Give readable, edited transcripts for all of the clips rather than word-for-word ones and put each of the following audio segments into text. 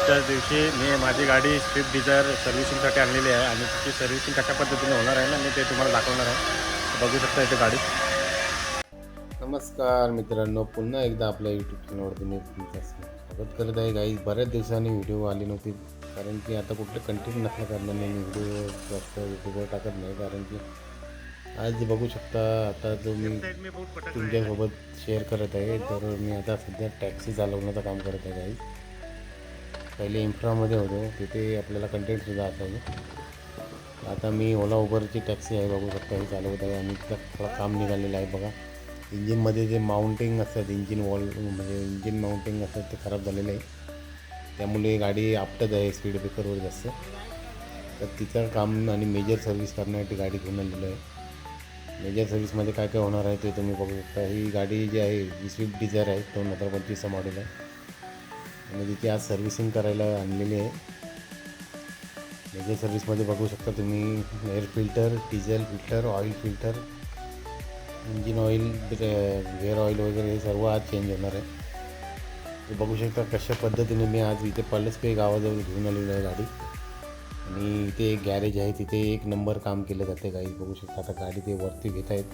आजच्या दिवशी मी माझी गाडी स्विफ्ट डिझायर सर्व्हिसिंगसाठी आणलेली आहे आणि तिची सर्व्हिसिंग कशा पद्धतीने होणार आहे ना मी ते तुम्हाला दाखवणार आहे. बघू शकता इथे गाडी. नमस्कार मित्रांनो, पुन्हा एकदा आपल्या यूट्यूब चॅनलवरती मी तुमचं स्वागत करत आहे. गाईज बऱ्याच दिवसांनी व्हिडिओ आली नव्हती, कारण की आता कुठले कंटेंट नसल्या कारणाने मी व्हिडिओ जास्त यूट्यूबवर टाकत नाही. कारण की आज बघू शकता, आता जो मी तुमच्यासोबत शेअर करत आहे, तर मी आता सध्या टॅक्सी चालवण्याचं काम करत आहे. गाईज पहिले इन्फ्रामध्ये होतो, तिथे आपल्याला कंटेंटसुद्धा असायचं. आता मी ओला उबरची टॅक्सी आहे, बघू शकता ही चालवत आहे. आणि त्यात थोडं काम निघालेलं आहे बघा. इंजिनमध्ये जे माउंटिंग असतात, इंजिन वॉल म्हणजे इंजिन माउंटिंग असतात, ते खराब झालेलं आहे. त्यामुळे गाडी आपटत आहे स्पीड ब्रेकरवर जास्त. तर तिचं काम आणि मेजर सर्व्हिस करण्यासाठी गाडी घेऊन आलेलो आहे. मेजर सर्व्हिसमध्ये काय काय होणार आहे ते तुम्ही बघू शकता. ही गाडी जी आहे ही स्विफ्ट डिझायर आहे, 2025 मॉडेल आहे आणि तिची आज सर्व्हिसिंग करायला आणलेली आहे. मेजर सर्व्हिसमध्ये बघू शकता तुम्ही air filter, diesel filter, oil filter, engine oil, gear oil वगैरे हे सर्व आज चेंज होणार आहे. ते बघू शकता कशा पद्धतीने मी आज इथे पलसपे गावाजवळ घेऊन आलेलो आहे गाडी. आणि इथे एक गॅरेज आहे, तिथे एक नंबर काम केलं जाते. गाडी बघू शकता. आता गाडी ते वरती घेत आहेत,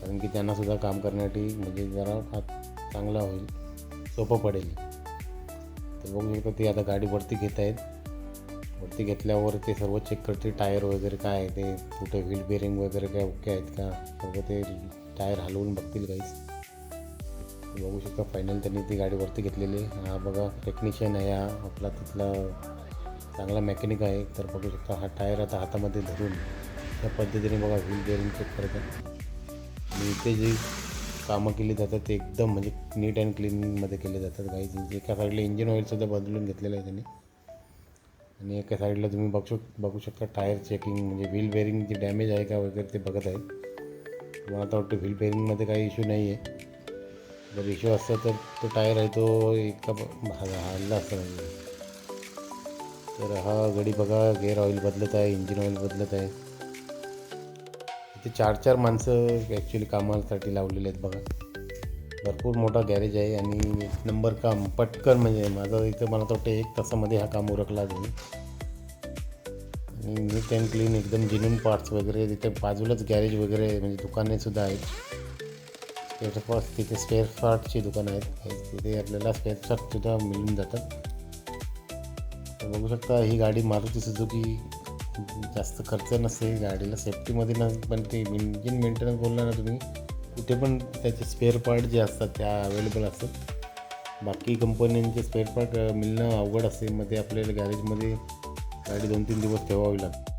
कारण की त्यांनासुद्धा काम करण्यासाठी म्हणजे जरा चांगला होईल, सोपं पडेल. तर बघू शकता ते आता गाडी वरती घेत आहेत. वरती घेतल्यावर ते सर्व चेक करते, टायर वगैरे काय आहे ते, कुठे व्हील बेरिंग वगैरे काय ओके आहेत का, सर्व ते टायर हलवून बघतील गाईस. बघू शकता फायनल त्यांनी ती गाडी वरती घेतलेली आहे. हा बघा टेक्निशियन आहे, हा आपला तिथला चांगला मेकॅनिक आहे. तर बघू शकता हा टायर आता हातामध्ये धरून त्या पद्धतीने बघा व्हील बेरिंग चेक करत आहे. आणि इथे जी कामं केली जातात ते एकदम म्हणजे नीट अँड क्लीनमध्ये केले जातात गाईज. एका साईडला इंजिन ऑइलसुद्धा बदलून घेतलेलं आहे त्यांनी. आणि एका साईडला तुम्ही बघू शकता टायर चेकिंग, म्हणजे व्हील बेरिंगची डॅमेज आहे का वगैरे ते बघत आहेत. मला आता वाटतं व्हील बेरिंगमध्ये काही इश्यू नाही आहे. जर इश्यू असता तर तो टायर आहे तो एका हल्ला असता म्हणजे. तर हा गडी बघा गेअर ऑइल बदलत आहे, इंजिन ऑइल बदलत आहे. इथे 4 माणसं ॲक्च्युली कामासाठी लावलेले आहेत बघा. भरपूर मोठा गॅरेज आहे आणि एक नंबर काम पटकन, म्हणजे माझं इथं मला तर वाटतं 1 तासामध्ये हा काम उरकला जाईल. आणि नीट अँड क्लीन एकदम जेन्युइन पार्ट्स वगैरे तिथे बाजूलाच गॅरेज वगैरे म्हणजे दुकानेसुद्धा आहेत. तिथे स्पेअर पार्टची दुकानं आहेत, तिथे आपल्याला स्पेअर पार्टसुद्धा मिळून जातात. तर बघू शकता ही गाडी मारुती सुझुकी, जास्त खर्च नसते गाडीला सेफ्टीमध्ये ना, पण ते इंजिन मेंटेनन्स बोलला ना तुम्ही, कुठे पण त्याचे स्पेअर पार्ट जे असतात त्या अवेलेबल असतात. बाकी कंपन्यांचे स्पेअर पार्ट मिळणं अवघड असते. मग ते आपल्याला गॅरेजमध्ये गाडी 2-3 दिवस ठेवावी लागते.